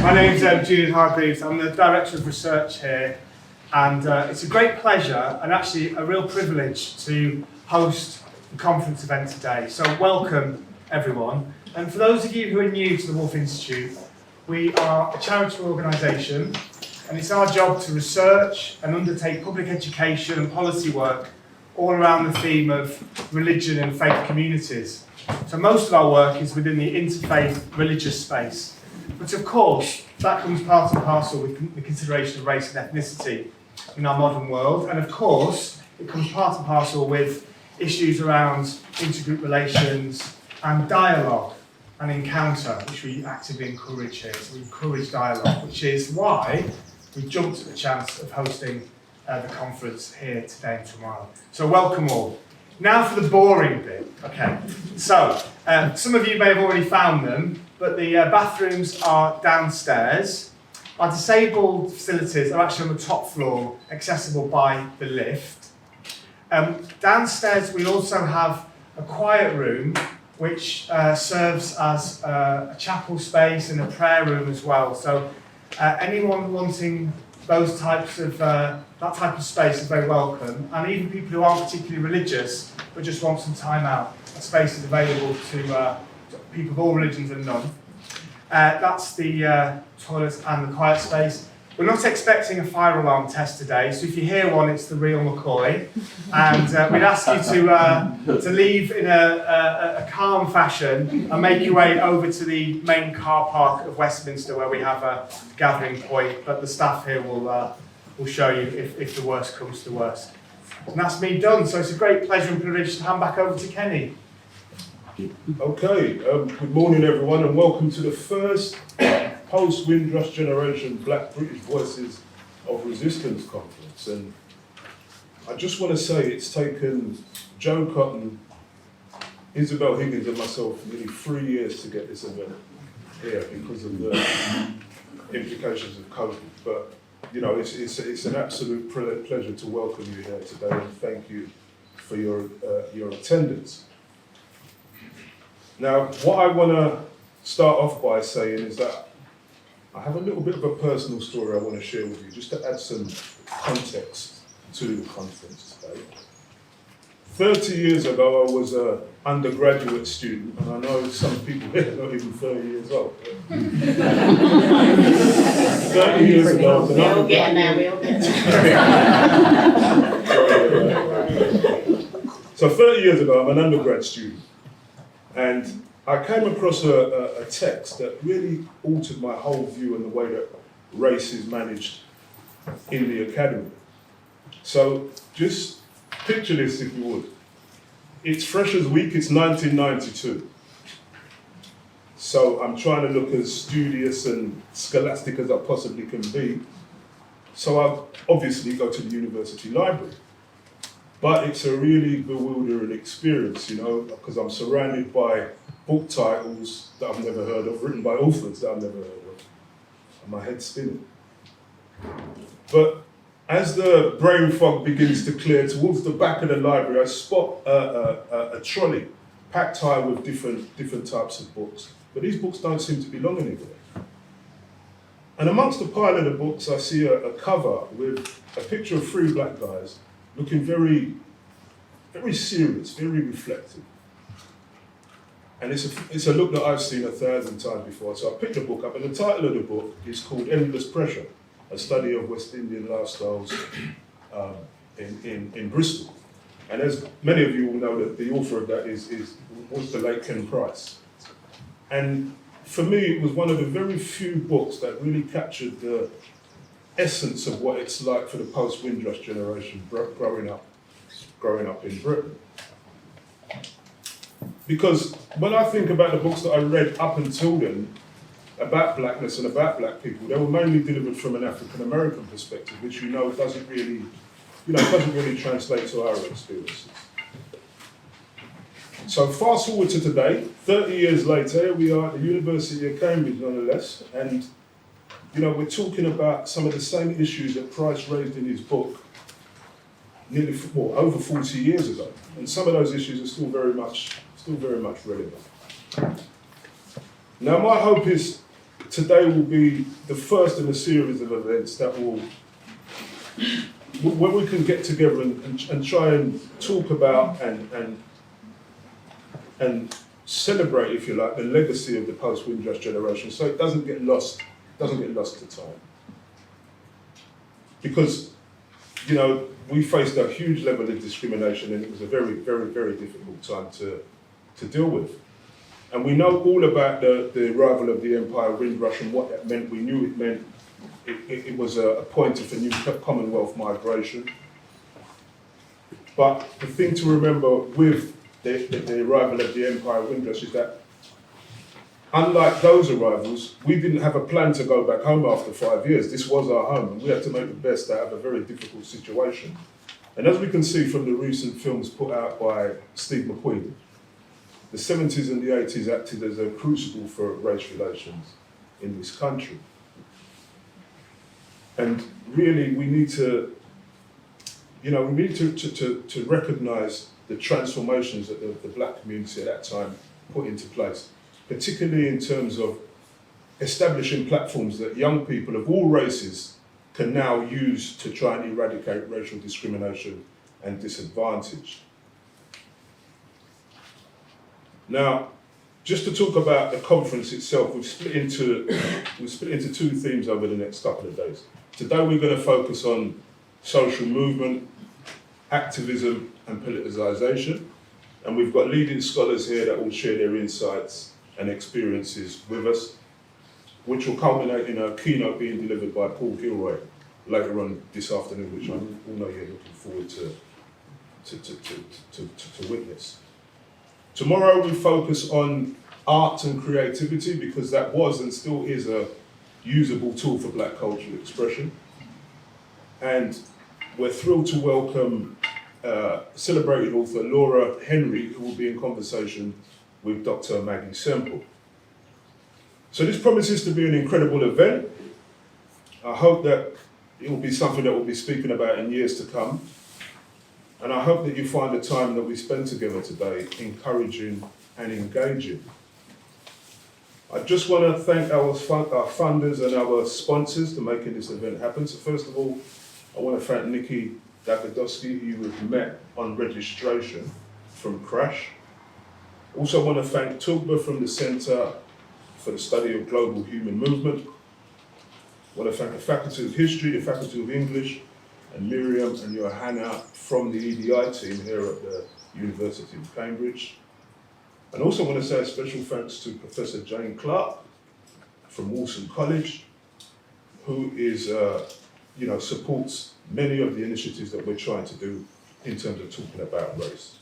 My name's Julian Hargreaves. I'm the Director of Research here, and it's a great pleasure and actually a real privilege to host the conference event today. So welcome everyone. And for those of you who are new to the Woolfe Institute, we are a charitable organisation, and it's our job to research and undertake public education and policy work all around the theme of religion and faith communities. So most of our work is within the interfaith religious space. But of course, that comes part and parcel with the consideration of race and ethnicity in our modern world. And of course, it comes part and parcel with issues around intergroup relations and dialogue and encounter, which we actively encourage here. So we encourage dialogue, which is why we jumped at the chance of hosting the conference here today and tomorrow. So welcome all. Now for the boring bit. Okay, so some of you may have already found them, but the bathrooms are downstairs. Our disabled facilities are actually on the top floor, accessible by the lift. Downstairs we also have a quiet room, which serves as a chapel space and a prayer room as well. So anyone wanting those types of that type of space is very welcome, and even people who aren't particularly religious but just want some time out, a space is available to people of all religions and none. That's the toilet and the quiet space. We're not expecting a fire alarm test today, so if you hear one, it's the real McCoy, and we'd ask you to leave in a calm fashion and make your way over to the main car park of Westminster, where we have a gathering point, but the staff here will show you if the worst comes to worst. And that's me done, so it's a great pleasure and privilege to hand back over to Kenny. Okay, good morning everyone, and welcome to the first Post-Windrush Generation Black British Voices of Resistance Conference. And I just want to say it's taken Joe Cotton, Isabel Higgins and myself nearly 3 years to get this event here because of the implications of COVID. But you know, it's an absolute pleasure to welcome you here today, and thank you for your attendance. Now, what I want to start off by saying is that I have a little bit of a personal story I want to share with you, just to add some context to the conference today. 30 years ago, I was an undergraduate student, and I know some people here are not even 30 years old. 30 years ago, I was an undergraduate. So 30 years ago, I'm an undergrad student. And I came across a text that really altered my whole view on the way that race is managed in the academy. So just picture this if you would. It's Freshers' Week, it's 1992. So I'm trying to look as studious and scholastic as I possibly can be. So I obviously go to the university library. But it's a really bewildering experience, you know, because I'm surrounded by book titles that I've never heard of, written by authors that I've never heard of, and my head's spinning. But as the brain fog begins to clear towards the back of the library, I spot a trolley packed high with different types of books. But these books don't seem to belong anywhere. And amongst the pile of the books, I see a cover with a picture of 3 black guys looking very, very serious, very reflective. And it's a look that I've seen 1,000 times before. So I picked the book up, and the title of the book is called Endless Pressure, a study of West Indian lifestyles in Bristol. And as many of you will know, that the author of that was the late Ken Price. And for me, it was one of the very few books that really captured the essence of what it's like for the post-Windrush generation growing up in Britain. Because when I think about the books that I read up until then about blackness and about black people, they were mainly delivered from an African American perspective, which doesn't really translate to our experiences. So fast forward to today, 30 years later, here we are at the University of Cambridge nonetheless, and we're talking about some of the same issues that Price raised in his book over 40 years ago. And some of those issues are still very much relevant. Now, my hope is today will be the first in a series of events that will, when we can get together and try and talk about and celebrate, if you like, the legacy of the post-Windrush generation, so it doesn't get lost to time. Because, you know, we faced a huge level of discrimination, and it was a very, very, very difficult time to deal with. And we know all about the arrival of the Empire Windrush and what that meant. We knew it meant it was a pointer for new Commonwealth migration. But the thing to remember with the arrival of the Empire Windrush is that, unlike those arrivals, we didn't have a plan to go back home after 5 years. This was our home, and we had to make the best out of a very difficult situation. And as we can see from the recent films put out by Steve McQueen, the 70s and the 80s acted as a crucible for race relations in this country. And really, we need to, you know, we need to recognise the transformations that the black community at that time put into place, particularly in terms of establishing platforms that young people of all races can now use to try and eradicate racial discrimination and disadvantage. Now, just to talk about the conference itself, we've split into two themes over the next couple of days. Today we're going to focus on social movement, activism and politicisation, and we've got leading scholars here that will share their insights and experiences with us, which will culminate in a keynote being delivered by Paul Gilroy later on this afternoon, which I all know you're looking forward to witness. Tomorrow we focus on art and creativity, because that was and still is a usable tool for black cultural expression. And we're thrilled to welcome celebrated author Laura Henry, who will be in conversation with Dr. Maggie Semple. So this promises to be an incredible event. I hope that it will be something that we'll be speaking about in years to come. And I hope that you find the time that we spend together today encouraging and engaging. I just want to thank our funders and our sponsors for making this event happen. So first of all, I want to thank Nikki Dagadowski, who we've met on registration from CRASSH. Also want to thank Tugba from the Centre for the Study of Global Human Movement. I want to thank the Faculty of History, the Faculty of English, and Miriam and Johanna from the EDI team here at the University of Cambridge. And also want to say a special thanks to Professor Jane Clark from Wolfe College, who is, supports many of the initiatives that we're trying to do in terms of talking about race.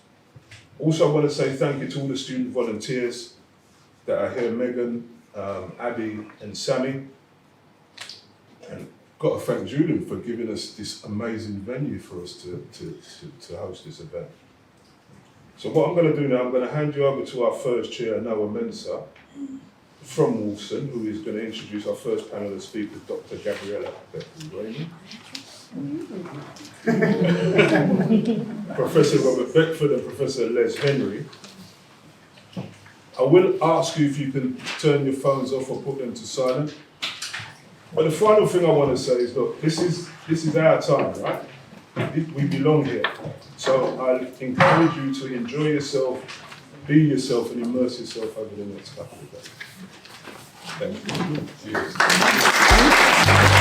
Also, I want to say thank you to all the student volunteers that are here, Megan, Abby, and Sammy. And got to thank Julian for giving us this amazing venue for us to host this event. So what I'm going to do now, I'm going to hand you over to our first chair, Noah Mensah, from Wolfson, who is going to introduce our first panel of speakers, Dr. Gabriella Beckford-Raymond, Professor Robert Beckford and Professor Les Henry. I will ask you if you can turn your phones off or put them to silent. But the final thing I want to say is, look, this is our time, right? We belong here. So I encourage you to enjoy yourself, be yourself, and immerse yourself over the next couple of days. Thank you.